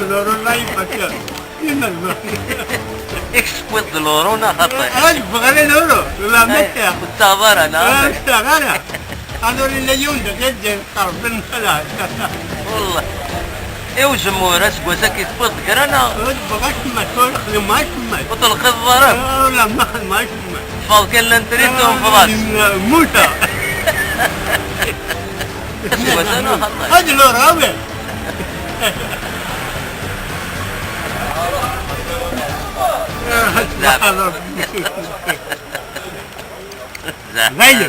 Loro lagi pakai. Ini اكسبوت دولورونا خطأ بغالي لورو لا متى بالتابارة نعم اشتغل هذول اللي يوندك جدا قربن ثلاث والله ايو جمهور اسكو ساكي تفوت كرانا بغاش ما تقول ما اسمع وطلق الضرب لا ما اسمع فاض كان لانتريتهم فضاش موسى اسكو سنة خطأ هذا لورو أول زين